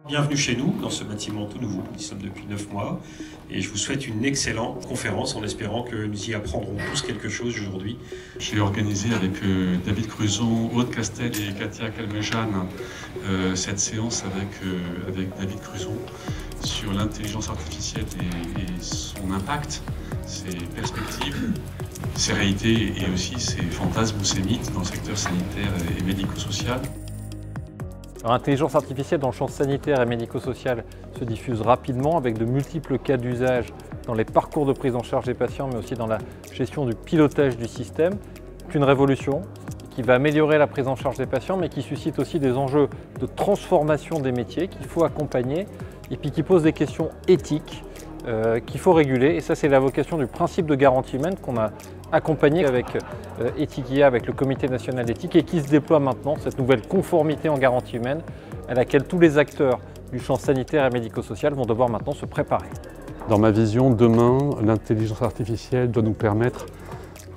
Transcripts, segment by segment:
Bienvenue chez nous, dans ce bâtiment tout nouveau. Nous y sommes depuis 9 mois et je vous souhaite une excellente conférence en espérant que nous y apprendrons tous quelque chose aujourd'hui. J'ai organisé avec David Cruzon, Aude Castel et Katia Calmejane cette séance avec David Cruzon sur l'intelligence artificielle et son impact, ses perspectives, ses réalités et aussi ses fantasmes ou ses mythes dans le secteur sanitaire et médico-social. L'intelligence artificielle dans le champ sanitaire et médico-social se diffuse rapidement avec de multiples cas d'usage dans les parcours de prise en charge des patients, mais aussi dans la gestion du pilotage du système. C'est une révolution qui va améliorer la prise en charge des patients, mais qui suscite aussi des enjeux de transformation des métiers qu'il faut accompagner et puis qui pose des questions éthiques qu'il faut réguler. Et ça, c'est la vocation du principe de garantie humaine qu'on a accompagné avec Ethiquia, avec le Comité national d'éthique, et qui se déploie maintenant, cette nouvelle conformité en garantie humaine à laquelle tous les acteurs du champ sanitaire et médico-social vont devoir maintenant se préparer. Dans ma vision, demain, l'intelligence artificielle doit nous permettre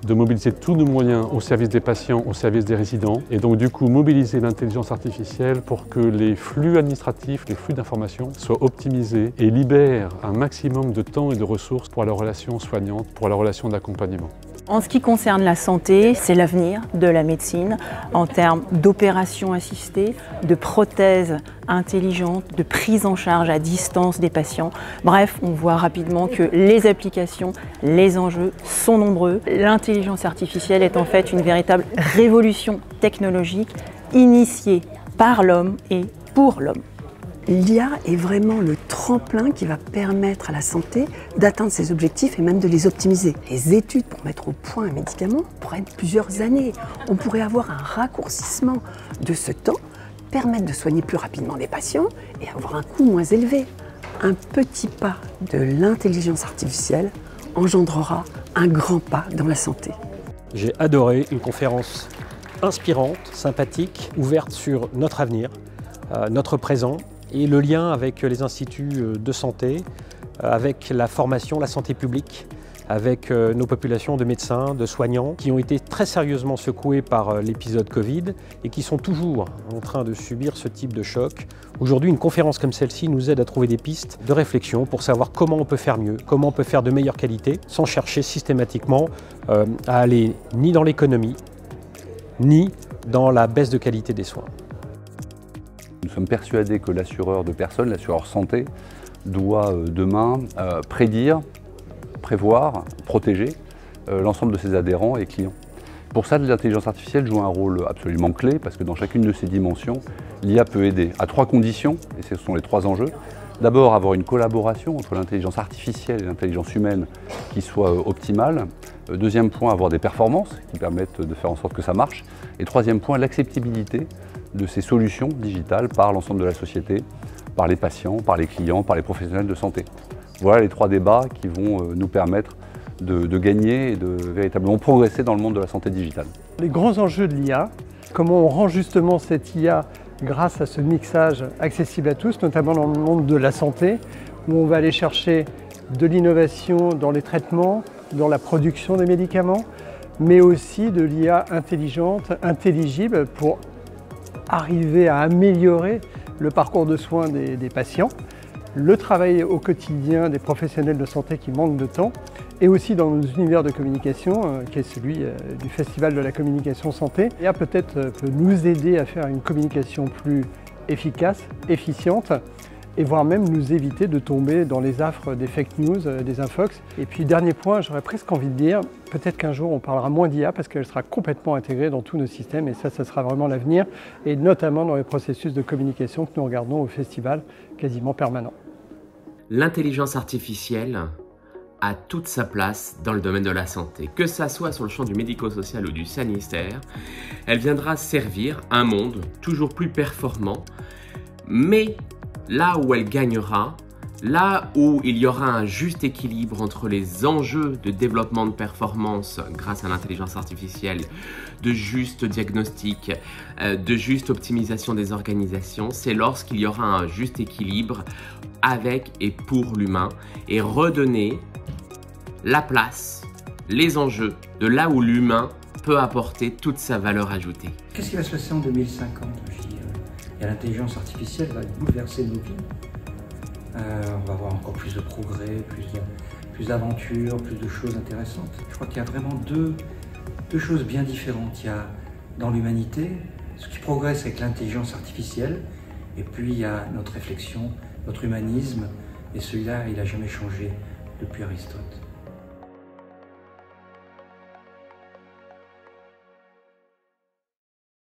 de mobiliser tous nos moyens au service des patients, au service des résidents, et donc du coup mobiliser l'intelligence artificielle pour que les flux administratifs, les flux d'informations soient optimisés et libèrent un maximum de temps et de ressources pour la relation soignante, pour la relation d'accompagnement. En ce qui concerne la santé, c'est l'avenir de la médecine en termes d'opérations assistées, de prothèses intelligentes, de prise en charge à distance des patients. Bref, on voit rapidement que les applications, les enjeux sont nombreux. L'intelligence artificielle est en fait une véritable révolution technologique initiée par l'homme et pour l'homme. L'IA est vraiment le tremplin qui va permettre à la santé d'atteindre ses objectifs et même de les optimiser. Les études pour mettre au point un médicament pourraient être plusieurs années. On pourrait avoir un raccourcissement de ce temps, permettre de soigner plus rapidement des patients et avoir un coût moins élevé. Un petit pas de l'intelligence artificielle engendrera un grand pas dans la santé. J'ai adoré une conférence inspirante, sympathique, ouverte sur notre avenir, notre présent, et le lien avec les instituts de santé, avec la formation, la santé publique, avec nos populations de médecins, de soignants qui ont été très sérieusement secoués par l'épisode Covid et qui sont toujours en train de subir ce type de choc. Aujourd'hui, une conférence comme celle-ci nous aide à trouver des pistes de réflexion pour savoir comment on peut faire mieux, comment on peut faire de meilleure qualité, sans chercher systématiquement à aller ni dans l'économie, ni dans la baisse de qualité des soins. Nous sommes persuadés que l'assureur de personnes, l'assureur santé, doit demain prédire, prévoir, protéger l'ensemble de ses adhérents et clients. Pour ça, l'intelligence artificielle joue un rôle absolument clé parce que dans chacune de ces dimensions, l'IA peut aider à 3 conditions, et ce sont les 3 enjeux. D'abord, avoir une collaboration entre l'intelligence artificielle et l'intelligence humaine qui soit optimale. Deuxième point, avoir des performances qui permettent de faire en sorte que ça marche. Et troisième point, l'acceptabilité de ces solutions digitales par l'ensemble de la société, par les patients, par les clients, par les professionnels de santé. Voilà les 3 débats qui vont nous permettre de gagner et de véritablement progresser dans le monde de la santé digitale. Les grands enjeux de l'IA, comment on rend justement cette IA grâce à ce mixage accessible à tous, notamment dans le monde de la santé, où on va aller chercher de l'innovation dans les traitements, dans la production des médicaments, mais aussi de l'IA intelligente, intelligible pour arriver à améliorer le parcours de soins des patients, le travail au quotidien des professionnels de santé qui manquent de temps, et aussi dans nos univers de communication, qui est celui du Festival de la communication santé. l'IA peut-être peut nous aider à faire une communication plus efficace, efficiente, et voire même nous éviter de tomber dans les affres des fake news, des infox. Et puis dernier point, j'aurais presque envie de dire, peut-être qu'un jour on parlera moins d'IA parce qu'elle sera complètement intégrée dans tous nos systèmes et ça sera vraiment l'avenir, et notamment dans les processus de communication que nous regardons au festival quasiment permanent. L'intelligence artificielle a toute sa place dans le domaine de la santé. Que ça soit sur le champ du médico-social ou du sanitaire, elle viendra servir un monde toujours plus performant, mais là où elle gagnera, là où il y aura un juste équilibre entre les enjeux de développement de performance grâce à l'intelligence artificielle, de juste diagnostic, de juste optimisation des organisations, c'est lorsqu'il y aura un juste équilibre avec et pour l'humain et redonner la place, les enjeux de là où l'humain peut apporter toute sa valeur ajoutée. Qu'est-ce qui va se passer en 2050, Et l'intelligence artificielle va bouleverser nos vies. On va avoir encore plus de progrès, plus d'aventures, plus de choses intéressantes. Je crois qu'il y a vraiment deux choses bien différentes. Il y a dans l'humanité ce qui progresse avec l'intelligence artificielle, et puis il y a notre réflexion, notre humanisme, et celui-là, il n'a jamais changé depuis Aristote.